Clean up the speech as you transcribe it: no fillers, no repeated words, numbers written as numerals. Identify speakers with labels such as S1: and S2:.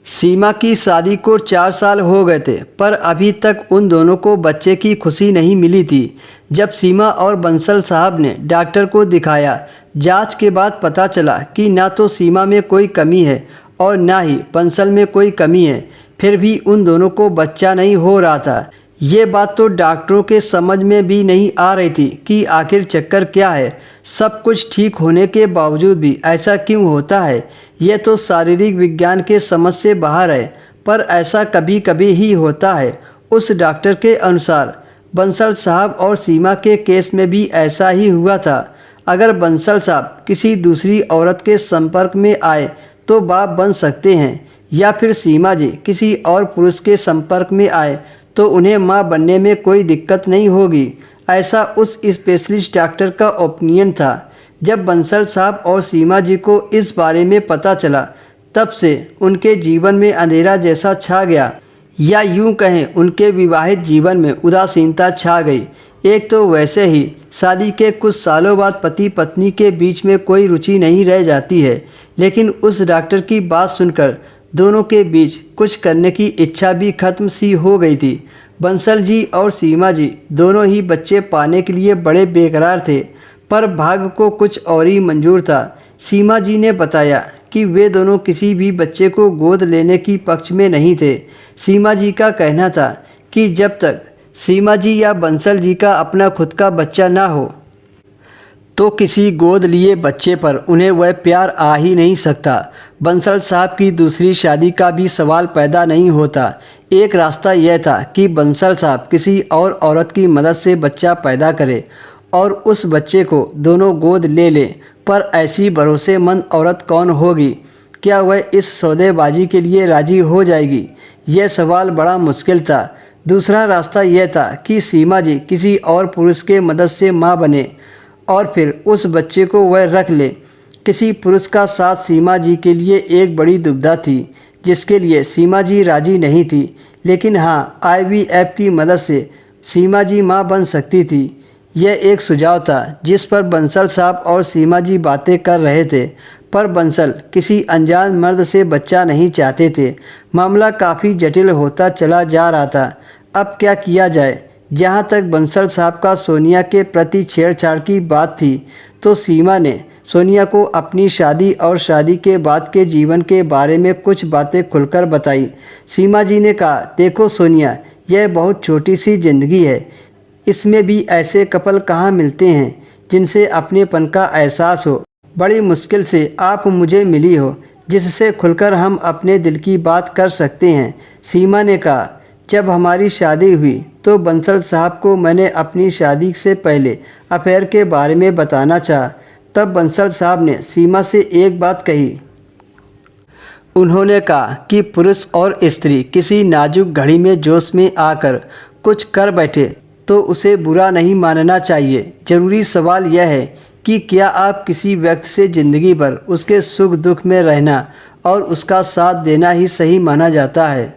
S1: सीमा की शादी को 4 साल हो गए थे, पर अभी तक उन दोनों को बच्चे की खुशी नहीं मिली थी। जब सीमा और बंसल साहब ने डॉक्टर को दिखाया, जांच के बाद पता चला कि ना तो सीमा में कोई कमी है और ना ही बंसल में कोई कमी है। फिर भी उन दोनों को बच्चा नहीं हो रहा था। ये बात तो डॉक्टरों के समझ में भी नहीं आ रही थी कि आखिर चक्कर क्या है। सब कुछ ठीक होने के बावजूद भी ऐसा क्यों होता है। यह तो शारीरिक विज्ञान के समझ से बाहर है, पर ऐसा कभी कभी ही होता है। उस डॉक्टर के अनुसार बंसल साहब और सीमा के केस में भी ऐसा ही हुआ था। अगर बंसल साहब किसी दूसरी औरत के संपर्क में आए तो बाप बन सकते हैं, या फिर सीमा जी किसी और पुरुष के संपर्क में आए तो उन्हें मां बनने में कोई दिक्कत नहीं होगी। ऐसा उस स्पेशलिस्ट डॉक्टर का ओपिनियन था। जब बंसल साहब और सीमा जी को इस बारे में पता चला, तब से उनके जीवन में अंधेरा जैसा छा गया, या यूं कहें उनके विवाहित जीवन में उदासीनता छा गई। एक तो वैसे ही शादी के कुछ सालों बाद पति पत्नी के बीच में कोई रुचि नहीं रह जाती है, लेकिन उस डॉक्टर की बात सुनकर दोनों के बीच कुछ करने की इच्छा भी खत्म सी हो गई थी। बंसल जी और सीमा जी दोनों ही बच्चे पाने के लिए बड़े बेकरार थे, पर भाग्य को कुछ और ही मंजूर था। सीमा जी ने बताया कि वे दोनों किसी भी बच्चे को गोद लेने की पक्ष में नहीं थे। सीमा जी का कहना था कि जब तक सीमा जी या बंसल जी का अपना खुद का बच्चा ना हो तो किसी गोद लिए बच्चे पर उन्हें वह प्यार आ ही नहीं सकता। बंसल साहब की दूसरी शादी का भी सवाल पैदा नहीं होता। एक रास्ता यह था कि बंसल साहब किसी और औरत की मदद से बच्चा पैदा करे और उस बच्चे को दोनों गोद ले लें, पर ऐसी भरोसेमंद औरत कौन होगी? क्या वह इस सौदेबाजी के लिए राजी हो जाएगी? यह सवाल बड़ा मुश्किल था। दूसरा रास्ता यह था कि सीमा जी किसी और पुरुष के मदद से माँ बने और फिर उस बच्चे को वह रख ले। किसी पुरुष का साथ सीमा जी के लिए एक बड़ी दुविधा थी, जिसके लिए सीमा जी राजी नहीं थी। लेकिन हाँ, IVF की मदद से सीमा जी माँ बन सकती थी। यह एक सुझाव था जिस पर बंसल साहब और सीमा जी बातें कर रहे थे, पर बंसल किसी अनजान मर्द से बच्चा नहीं चाहते थे। मामला काफ़ी जटिल होता चला जा रहा था। अब क्या किया जाए? जहाँ तक बंसल साहब का सोनिया के प्रति छेड़छाड़ की बात थी, तो सीमा ने सोनिया को अपनी शादी और शादी के बाद के जीवन के बारे में कुछ बातें खुलकर बताई। सीमा जी ने कहा, देखो सोनिया, यह बहुत छोटी सी ज़िंदगी है। इसमें भी ऐसे कपल कहाँ मिलते हैं जिनसे अपनेपन का एहसास हो। बड़ी मुश्किल से आप मुझे मिली हो जिससे खुलकर हम अपने दिल की बात कर सकते हैं। सीमा ने कहा, जब हमारी शादी हुई तो बंसल साहब को मैंने अपनी शादी से पहले अफेयर के बारे में बताना चाहा। तब बंसल साहब ने सीमा से एक बात कही। उन्होंने कहा कि पुरुष और स्त्री किसी नाजुक घड़ी में जोश में आकर कुछ कर बैठे तो उसे बुरा नहीं मानना चाहिए। ज़रूरी सवाल यह है कि क्या आप किसी व्यक्ति से ज़िंदगी भर उसके सुख दुख में रहना और उसका साथ देना ही सही माना जाता है।